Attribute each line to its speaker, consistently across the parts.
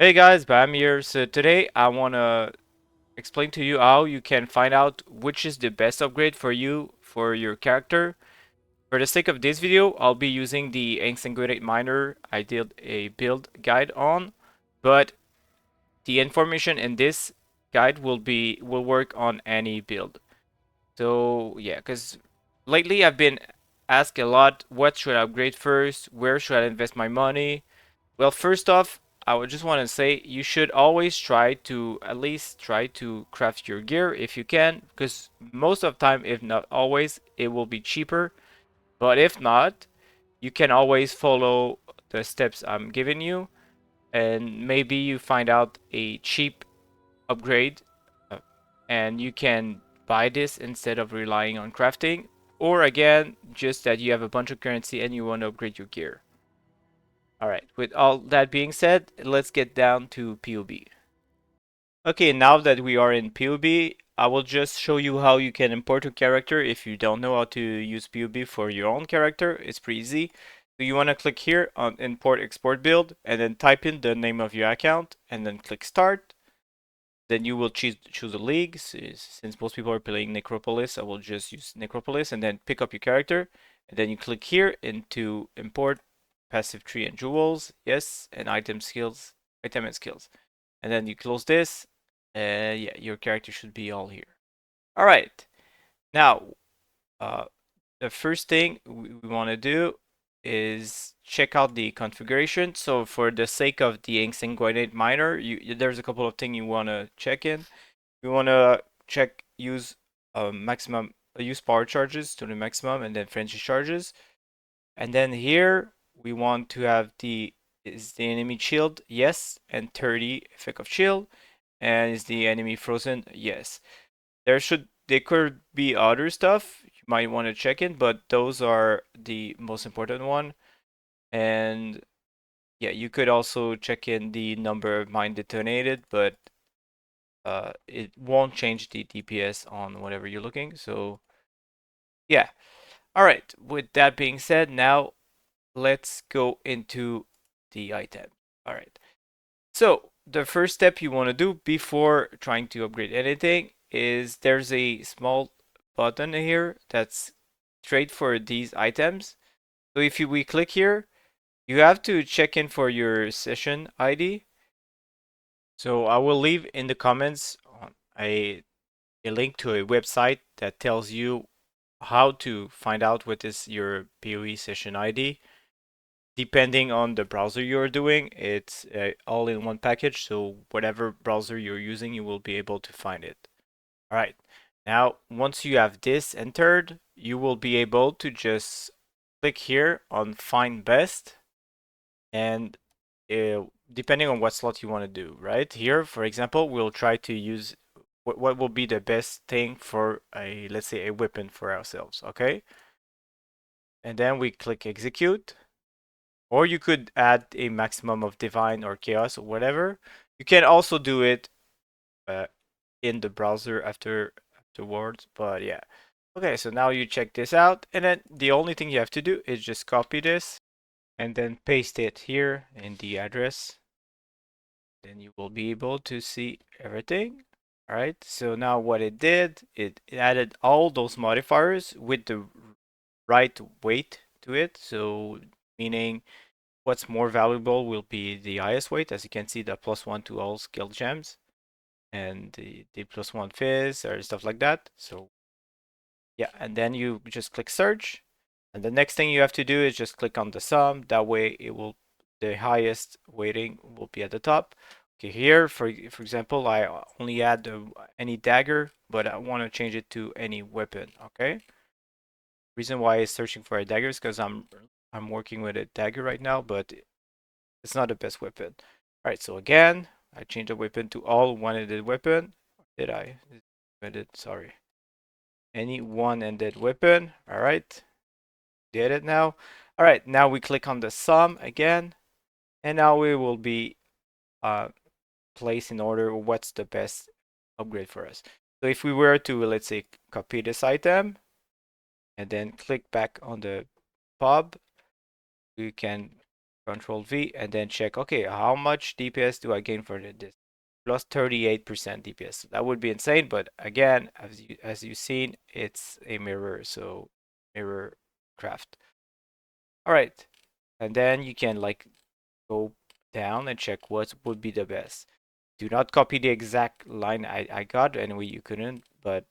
Speaker 1: Hey guys, Bam here. So today I want to explain to you how you can find out which is the best upgrade for you for your character. For the sake of this video, I'll be using the Exsanguinate Miner I did a build guide on, but the information in this guide will work on any build. So yeah, because lately I've been asked a lot, what should I upgrade first? Where should I invest my money? Well, first off, I would just want to say you should always try to at least try to craft your gear if you can, because most of the time, if not always, it will be cheaper. But if not, you can always follow the steps I'm giving you, and maybe you find out a cheap upgrade, uh, and you can buy this instead of relying on crafting. Or again, just that you have a bunch of currency and you want to upgrade your gear. All right, with all that being said, let's get down to POB. Okay, now that we are in POB, I will just show you how you can import a character if you don't know how to use POB for your own character. It's pretty easy. So you want to click here on Import Export Build and then type in the name of your account and then click Start. Then you will choose a league. Since most people are playing Necropolis, I will just use Necropolis and then pick up your character. And then you click here into Import Passive Tree and Jewels. Yes, and item and skills. And then you close this. Yeah, your character should be all here. All right. Now, uh, the first thing we want to do is check out the configuration. So for the sake of the Exsanguinate Miner, there's a couple of things you want to check in. We want to check use power charges to the maximum and then frenzy charges. And then here we want to have is the enemy chilled? Yes, and 30 effect of chill. And is the enemy frozen? Yes. There could be other stuff you might want to check in, but those are the most important one. And yeah, you could also check in the number of mine detonated, but it won't change the DPS on whatever you're looking. So yeah. All right. With that being said, now let's go into the item. All right. So the first step you want to do before trying to upgrade anything is there's a small button here that's straight for these items. So if we click here, you have to check in for your session ID. So I will leave in the comments a link to a website that tells you how to find out what is your PoE session ID. Depending on the browser you're doing, it's all in one package. So whatever browser you're using, you will be able to find it. All right. Now, once you have this entered, you will be able to just click here on Find Best, and depending on what slot you want to do, right? Here, for example, we'll try to use what will be the best thing for let's say a weapon for ourselves, okay? And then we click Execute. Or you could add a maximum of divine or chaos or whatever. You can also do it uh, in the browser afterwards, but yeah. Okay, so now you check this out, and then the only thing you have to do is just copy this and then paste it here in the address. Then you will be able to see everything. All right, so now what it did, it added all those modifiers with the right weight to it. So meaning what's more valuable will be the highest weight, as you can see, the +1 to all skill gems and the +1 fizz or stuff like that. So yeah, and then you just click search, and the next thing you have to do is just click on the sum. That way the highest weighting will be at the top. Okay, here for example, I only add any dagger, but I want to change it to any weapon. Okay. Reason why it's searching for a dagger is because I'm working with a dagger right now, but it's not the best weapon. All right, so again, I changed the weapon to all one-handed weapon. Did I? Sorry. Any one-handed weapon. All right, did it now. All right, now we click on the sum again, and now we will be uh, placed in order what's the best upgrade for us. So if we were to, let's say, copy this item and then click back on the pub, we can Control V, and then check, okay, how much DPS do I gain for this? Plus 38% DPS. That would be insane, but again, as you've seen, it's a mirror, so mirror craft. All right, and then you can like go down and check what would be the best. Do not copy the exact line I got, anyway you couldn't, but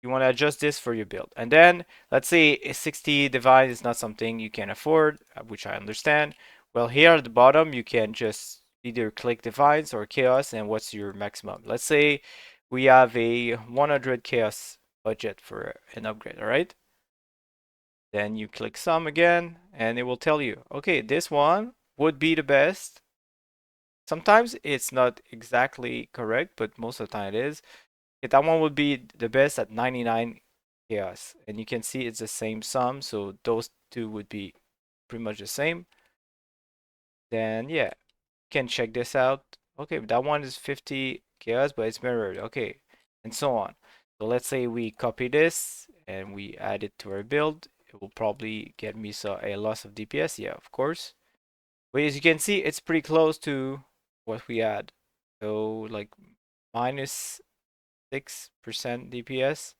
Speaker 1: you want to adjust this for your build. And then let's say a 60 device is not something you can afford, which I understand. Well, here at the bottom, you can just either click device or chaos, and what's your maximum. Let's say we have a 100 chaos budget for an upgrade, all right? Then you click sum again, and it will tell you, okay, this one would be the best. Sometimes it's not exactly correct, but most of the time it is. Okay, that one would be the best at 99 chaos. And you can see it's the same sum, so those two would be pretty much the same. Then yeah, you can check this out. Okay, that one is 50 chaos, but it's mirrored. Okay, and so on. So let's say we copy this and we add it to our build. It will probably get me a loss of DPS. Yeah, of course. But as you can see, it's pretty close to what we had. So like minus 6% DPS.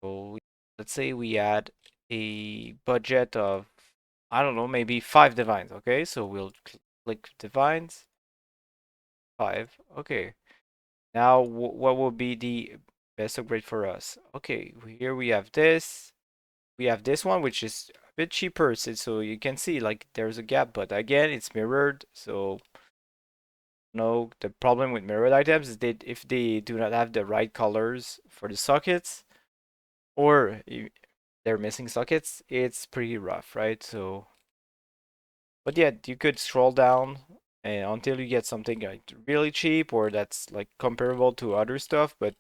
Speaker 1: So let's say we add a budget of, I don't know, maybe 5 divines. Okay, so we'll click divines, 5. Okay, now what will be the best upgrade for us? Okay, here we have this. We have this one, which is a bit cheaper, so you can see like there's a gap, but again, it's mirrored. So no, the problem with mirrored items is that if they do not have the right colors for the sockets, or they're missing sockets, it's pretty rough, right? So, but yeah, you could scroll down and until you get something like really cheap or that's like comparable to other stuff, but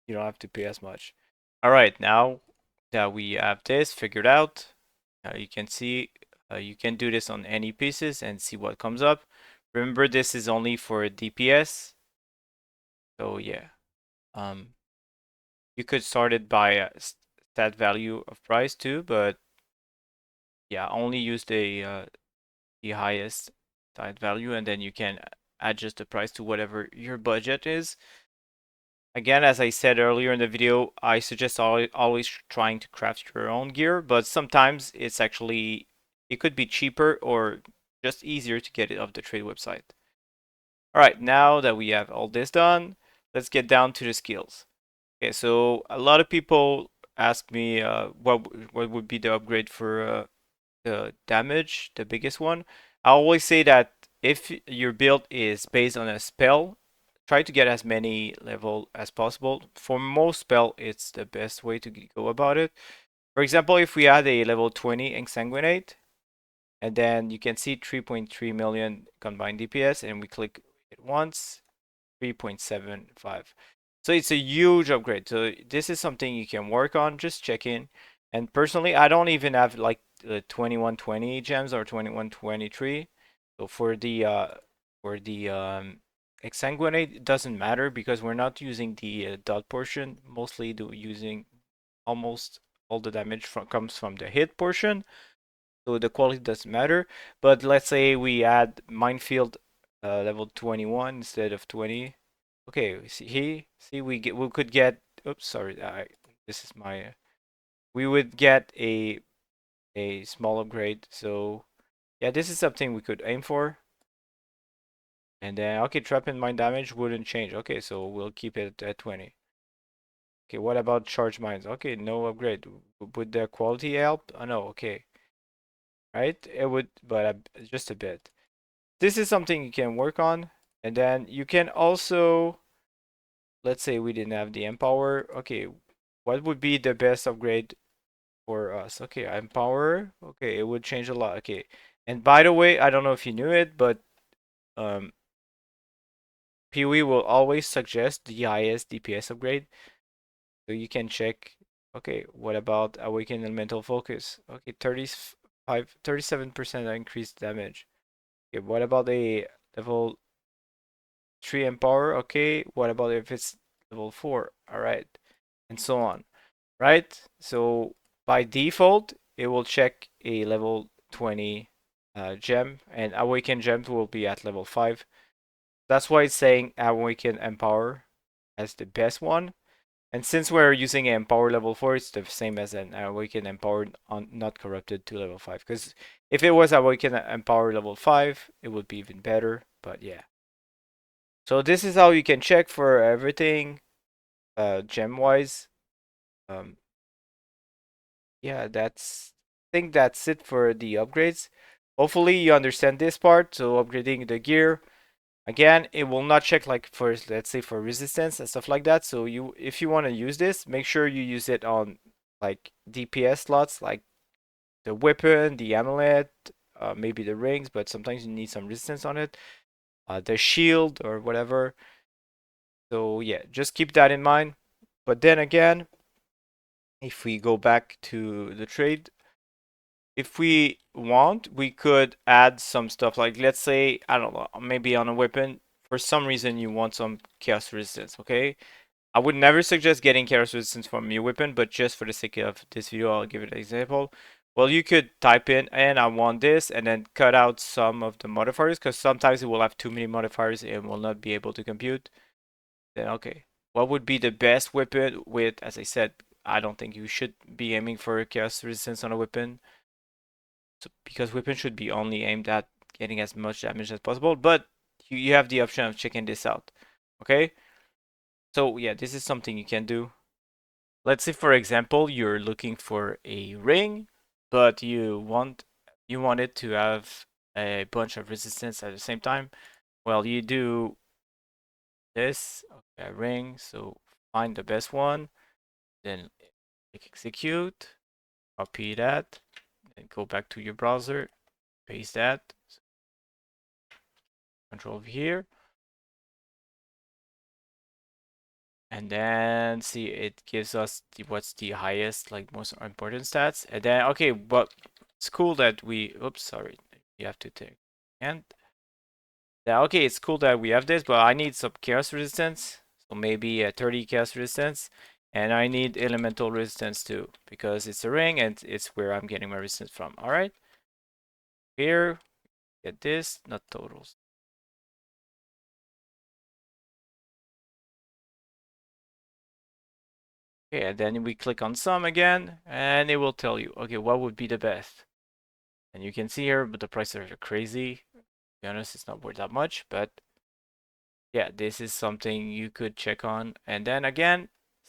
Speaker 1: you don't have to pay as much. All right, now that we have this figured out, you can see you can do this on any pieces and see what comes up. Remember, this is only for DPS. So yeah, um, you could start it by a stat value of price too, but yeah, only use the highest side value, and then you can adjust the price to whatever your budget is. Again, as I said earlier in the video, I suggest always trying to craft your own gear, but sometimes it's actually, it could be cheaper or just easier to get it off the trade website. All right, now that we have all this done, let's get down to the skills. Okay, so a lot of people ask me what would be the upgrade for the damage, the biggest one. I always say that if your build is based on a spell, try to get as many level as possible. For most spell, it's the best way to go about it. For example, if we add a level 20 Ensanguinate, and then you can see 3.3 million combined DPS, and we click it once, 3.75. So it's a huge upgrade. So this is something you can work on, just check in. And personally, I don't even have like 2120 gems or 2123. So for the exsanguinate, it doesn't matter because we're not using the dot portion. Mostly using almost all the damage comes from the hit portion. So the quality doesn't matter. But let's say we add minefield level 21 instead of 20. Okay, see we could get, oops, sorry, this is my, we would get a small upgrade. So yeah, this is something we could aim for. And then okay, trap and mine damage wouldn't change. Okay, so we'll keep it at 20. Okay, what about charge mines? Okay, no upgrade. Would the quality help? Oh no, okay. Right? It would, but just a bit. This is something you can work on. And then you can also, let's say we didn't have the empower. Okay, what would be the best upgrade for us? Okay, empower. Okay, it would change a lot. Okay, and by the way, I don't know if you knew it, but um, PoE will always suggest the highest DPS upgrade, so you can check. Okay, what about awaken elemental focus? Okay, 37% increased damage. Okay, what about a level 3 empower? Okay, what about if it's level 4? All right, and so on. Right? So by default, it will check a level 20 gem, and Awaken gem will be at level 5. That's why it's saying Awaken Empower as the best one. And since we're using an Empower level 4, it's the same as an Awaken Empower on Not Corrupted to level 5. Because if it was Awaken Empower level 5, it would be even better. But yeah. So this is how you can check for everything gem-wise. Um, yeah, I think that's it for the upgrades. Hopefully you understand this part. So upgrading the gear. Again, it will not check like for, let's say, for resistance and stuff like that. So if you want to use this, make sure you use it on like DPS slots, like the weapon, the amulet, maybe the rings, but sometimes you need some resistance on it. The shield or whatever. So yeah, just keep that in mind. But then again, if we go back to the trade, if we want, we could add some stuff like, let's say, I don't know, maybe on a weapon, for some reason you want some chaos resistance, okay? I would never suggest getting chaos resistance from your weapon, but just for the sake of this video, I'll give it an example. Well, you could type in, and I want this, and then cut out some of the modifiers, because sometimes it will have too many modifiers and will not be able to compute. Then, okay, what would be the best weapon with, as I said, I don't think you should be aiming for chaos resistance on a weapon. So, because weapon should be only aimed at getting as much damage as possible, but you have the option of checking this out. Okay? So yeah, this is something you can do. Let's say for example, you're looking for a ring, but you want it to have a bunch of resistance at the same time. Well, you do this, okay, ring, so find the best one, then click execute, copy that, then go back to your browser, paste that, control V here, and then see it gives us what's the highest, like most important stats. And then okay, but it's cool that we, oops, sorry, you have to take, and yeah, okay, it's cool that we have this, but I need some chaos resistance, so maybe a 30 chaos resistance, and I need elemental resistance too, because it's a ring and it's where I'm getting my resistance from. All right, here, get this, not totals. Okay, and then we click on sum again, and it will tell you, okay, what would be the best. And you can see here, but the prices are crazy. To be honest, it's not worth that much, but yeah, this is something you could check on. And then again,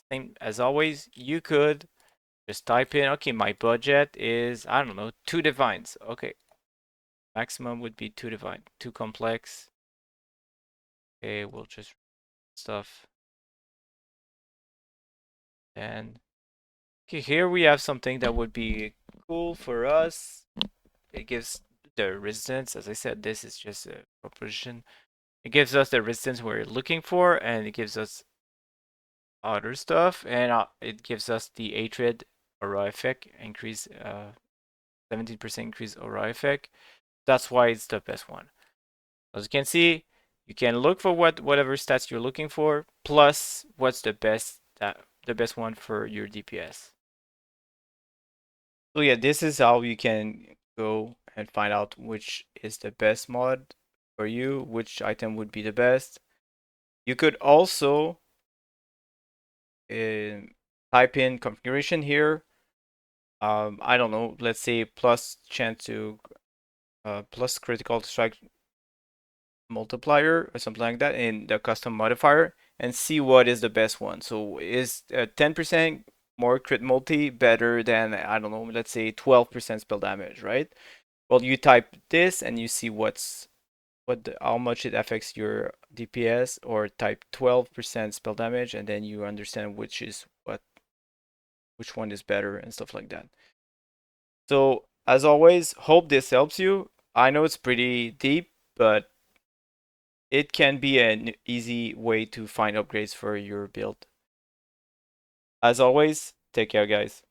Speaker 1: same as always, you could just type in, okay, my budget is, I don't know, 2 divines. Okay, maximum would be 2 divine, too complex. Okay, we'll just stuff. And okay, here we have something that would be cool for us. It gives the resistance. As I said, this is just a proposition. It gives us the resistance we're looking for, and it gives us other stuff, and it gives us the hatred aura effect increase, 17% increase aura effect. That's why it's the best one. As you can see, you can look for whatever stats you're looking for, plus what's the best one for your DPS. So yeah, this is how you can go and find out which is the best mod for you, which item would be the best. You could also type in configuration here. I don't know, let's say plus chance to plus critical strike multiplier or something like that in the custom modifier, and see what is the best one. So is 10% more crit multi better than, I don't know, let's say 12% spell damage, right? Well, you type this and you see how much it affects your DPS, or type 12% spell damage, and then you understand which one is better and stuff like that. So as always, hope this helps you. I know it's pretty deep, but it can be an easy way to find upgrades for your build. As always, take care, guys.